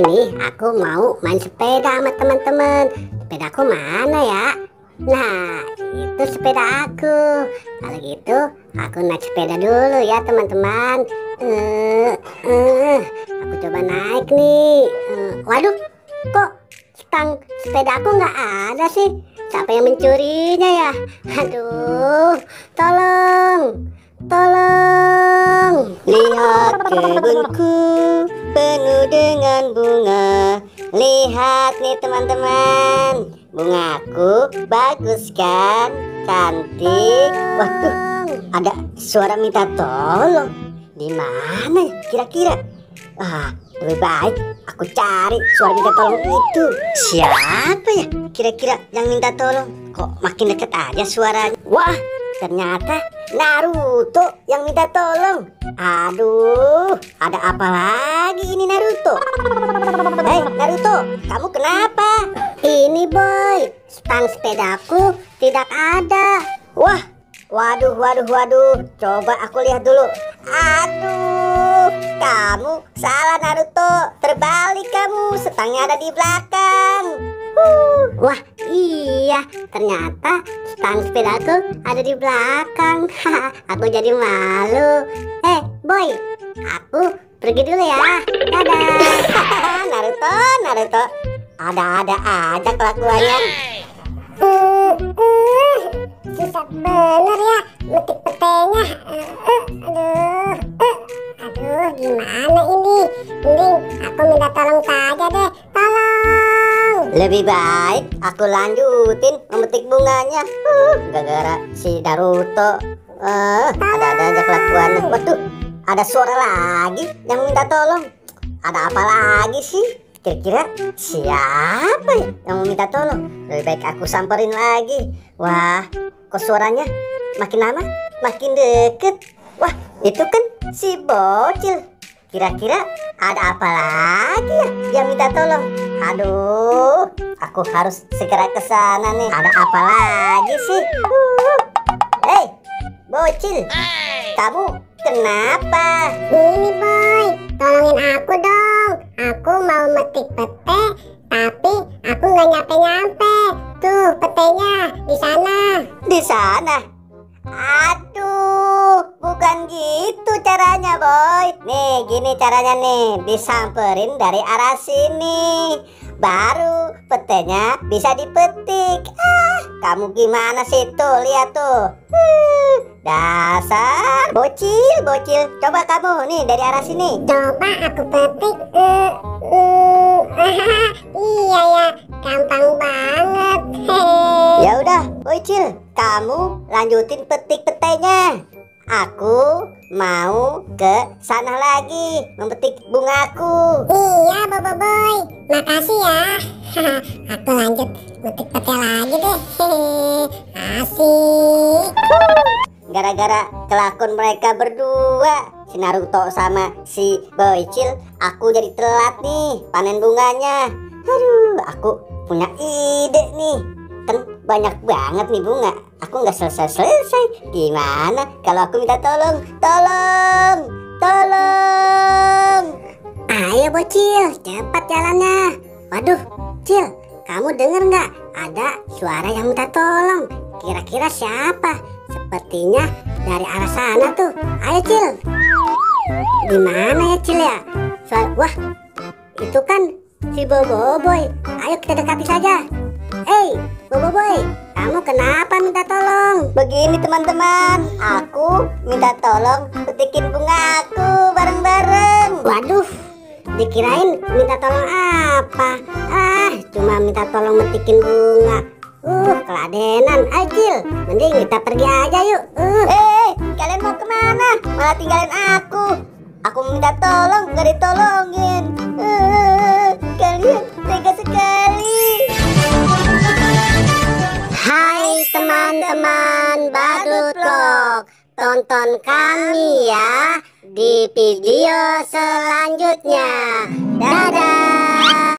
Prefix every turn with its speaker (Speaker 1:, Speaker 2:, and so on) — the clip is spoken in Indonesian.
Speaker 1: ini aku mau main sepeda sama teman-teman. Sepedaku mana ya? Nah, itu sepeda aku. Kalau gitu, aku naik sepeda dulu ya teman-teman. Aku coba naik nih. Waduh, kok stang sepeda aku nggak ada sih? Siapa yang mencurinya ya? Aduh, tolong. Tolong.
Speaker 2: Lihat kebunku penuh dengan bunga. Lihat nih teman-teman, bungaku bagus kan? Cantik. Waduh, ada suara minta tolong. Di mana ya kira-kira? Lebih baik aku cari suara minta tolong itu. Siapa ya kira-kira yang minta tolong? Kok makin deket aja suaranya? Wah, ternyata Naruto yang minta tolong. Aduh, ada apa lagi ini Naruto? Hei Naruto, kamu kenapa?
Speaker 1: Ini boy, stang sepedaku tidak ada.
Speaker 2: Wah, waduh. Coba aku lihat dulu. Aduh, kamu salah Naruto. Terbalik kamu, stangnya ada di belakang.
Speaker 1: Wah iya, ternyata stang sepedaku ada di belakang. Aku jadi malu. Boy, aku pergi dulu ya. Dadah.
Speaker 2: Naruto, ada-ada aja kelakuannya.
Speaker 3: Susah bener ya metik petenya. Aduh, gimana ini? Mending aku minta tolong saja deh. Tolong.
Speaker 2: Lebih baik aku lanjutin memetik bunganya. Gara-gara si Naruto. Ada-ada aja kelakuannya. Waduh, ada suara lagi yang minta tolong. Ada apa lagi sih? Kira-kira siapa ya yang minta tolong? Lebih baik aku samperin lagi. Wah, kok suaranya makin lama makin deket. Wah, itu kan si bocil. Kira-kira ada apa lagi ya yang minta tolong? Aduh, aku harus segera ke sana nih. Ada apa lagi sih? Hei, bocil, kamu kenapa?
Speaker 3: Ini boy, tolongin aku dong. Aku mau metik pete, tapi aku nggak nyampe-nyampe. Tuh petenya di sana.
Speaker 2: Di sana? Aduh, bukan gitu caranya boy. Nih, gini caranya nih. Disamperin dari arah sini, baru petenya bisa dipetik. Kamu gimana sih tuh? Lihat tuh. Dasar bocil. Coba kamu nih dari arah sini.
Speaker 3: Coba aku petik. Iya ya, gampang banget.
Speaker 2: Ya udah, bocil, kamu lanjutin petik petenya. Aku mau ke sana lagi memetik bungaku.
Speaker 3: Iya, Bobo Boy. Makasih ya. Aku lanjut metik pete lagi deh. Asik.
Speaker 2: Gara-gara kelakuan mereka berdua, si Naruto sama si Bocil, aku jadi telat nih panen bunganya. Aduh, aku punya ide nih. Kan banyak banget nih bunga. Aku nggak selesai. Gimana kalau aku minta tolong?
Speaker 1: Ayo bocil, cepat jalannya. Waduh, Cil, kamu denger nggak? Ada suara yang minta tolong. Kira-kira siapa? Sepertinya dari arah sana tuh. Ayo Cil. Di mana ya Cil ya? Wah, itu kan si Bobo Boy. Ayo kita dekati saja. Bobo Boy, kamu kenapa minta tolong?
Speaker 2: Begini teman-teman, aku minta tolong petikin bungaku bareng-bareng.
Speaker 1: Waduh, dikirain minta tolong apa? Cuma minta tolong metikin bunga. Keladenan. Cil, mending kita pergi aja yuk.
Speaker 2: Kalian mau kemana? Malah tinggalin aku. Aku minta tolong, gak ditolongin. Kalian tega sekali.
Speaker 1: Hai teman-teman Badut Vlog, tonton kami ya di video selanjutnya. Dadah.